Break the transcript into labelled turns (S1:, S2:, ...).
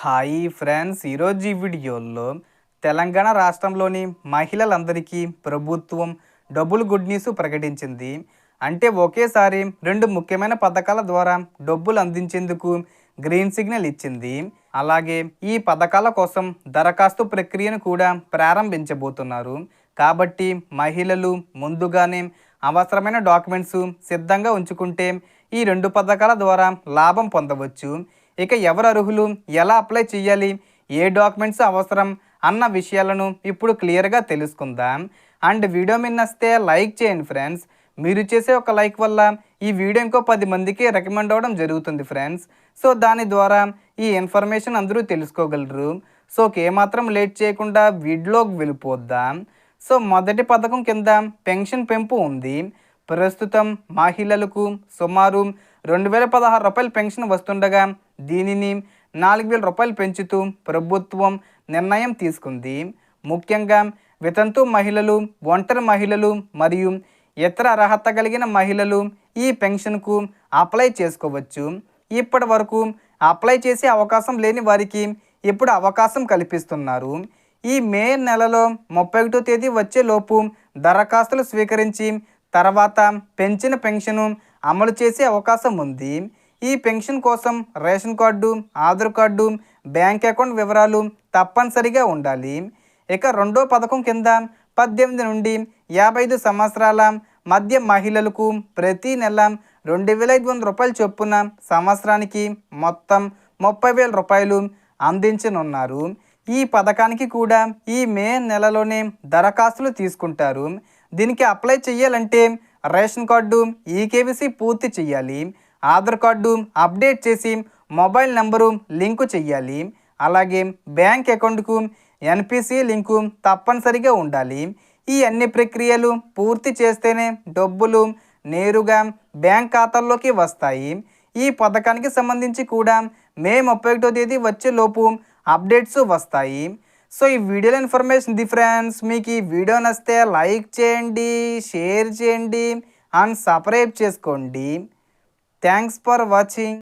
S1: Hi friends, ఈరోజు ఈ వీడియోలో తెలంగాణ రాష్ట్రంలోని మహిళలందరికీ ప్రభుత్వం డబ్బులు గుడ్ న్యూస్ ప్రకటించింది. అంటే ఒకేసారి రెండు ముఖ్యమైన పథకాల ద్వారా డబ్బులు అందించేందుకు గ్రీన్ సిగ్నల్ ఇచ్చింది. అలాగే ఈ పథకాల కోసం దరఖాస్తు ప్రక్రియను కూడా ప్రారంభించబోతున్నారు. కాబట్టి మహిళలు ముందుగానే అవసరమైన డాక్యుమెంట్స్ సిద్ధంగా ఉంచుకుంటే ఈ రెండు పథకాల ద్వారా లాభం పొందవచ్చు. ఇక ఎవరు అర్హులు, ఎలా అప్లై చేయాలి, ఏ డాక్యుమెంట్స్ అవసరం అన్న విషయాలను ఇప్పుడు క్లియర్గా తెలుసుకుందాం. అండ్ వీడియో మీద నచ్చితే లైక్ చేయండి ఫ్రెండ్స్. మీరు చేసే ఒక లైక్ వల్ల ఈ వీడియో ఇంకో 10 మందికి రికమెండ్ అవ్వడం జరుగుతుంది ఫ్రెండ్స్. సో దాని ద్వారా ఈ ఇన్ఫర్మేషన్ అందరూ తెలుసుకోగలరు. సో ఏమాత్రం లేట్ చేయకుండా వీడియోలోకి వెళ్ళిపోద్దాం. సో మొదటి పథకం కింద పెన్షన్ పెంపు ఉంది. ప్రస్తుతం మహిళలకు సుమారు 2016 రూపాయల పెన్షన్ వస్తుండగా దీనిని 4000 రూపాయలు పెంచుతూ ప్రభుత్వం నిర్ణయం తీసుకుంది. ముఖ్యంగా వితంతు మహిళలు, ఒంటరి మహిళలు మరియు ఇతర అర్హత కలిగిన మహిళలు ఈ పెన్షన్కు అప్లై చేసుకోవచ్చు. ఇప్పటి వరకు అప్లై చేసే అవకాశం లేని వారికి ఇప్పుడు అవకాశం కల్పిస్తున్నారు. ఈ మే నెలలో 31వ తేదీ వచ్చేలోపు దరఖాస్తులు స్వీకరించి తర్వాత పెంచిన పెన్షను అమలు చేసే అవకాశం ఉంది. ఈ పెన్షన్ కోసం ration card, Aadhaar card, bank account వివరాలు తప్పనిసరిగా ఉండాలి. ఇక రెండో పథకం కింద 18 నుండి 55 సంవత్సరాల మధ్య మహిళలకు ప్రతి నెల 2500 రూపాయల చొప్పున సంవత్సరానికి మొత్తం 30,000 రూపాయలు అందించనున్నారు. ఈ పథకానికి కూడా ఈ మే నెలలోనే దరఖాస్తులు తీసుకుంటారు. దీనికి అప్లై చేయాలంటే రేషన్ కార్డు ఈకేవీసీ పూర్తి చేయాలి, ఆధార్ కార్డు అప్డేట్ చేసి మొబైల్ నెంబరు లింకు చేయాలి, అలాగే బ్యాంక్ అకౌంట్కు ఎన్పిసి లింకు తప్పనిసరిగా ఉండాలి. ఈ అన్ని ప్రక్రియలు పూర్తి చేస్తేనే డబ్బులు నేరుగా బ్యాంక్ ఖాతాల్లోకి వస్తాయి. ఈ పథకానికి సంబంధించి కూడా మే 31వ తేదీ వచ్చేలోపు అప్డేట్స్ వస్తాయి. సో ఈ వీడియోలో ఇన్ఫర్మేషన్ ది ఫ్రెండ్స్. మీకు ఈ వీడియో నచ్చితే లైక్ చేయండి, షేర్ చేయండి అండ్ సబ్స్క్రైబ్ చేసుకోండి. Thanks for watching.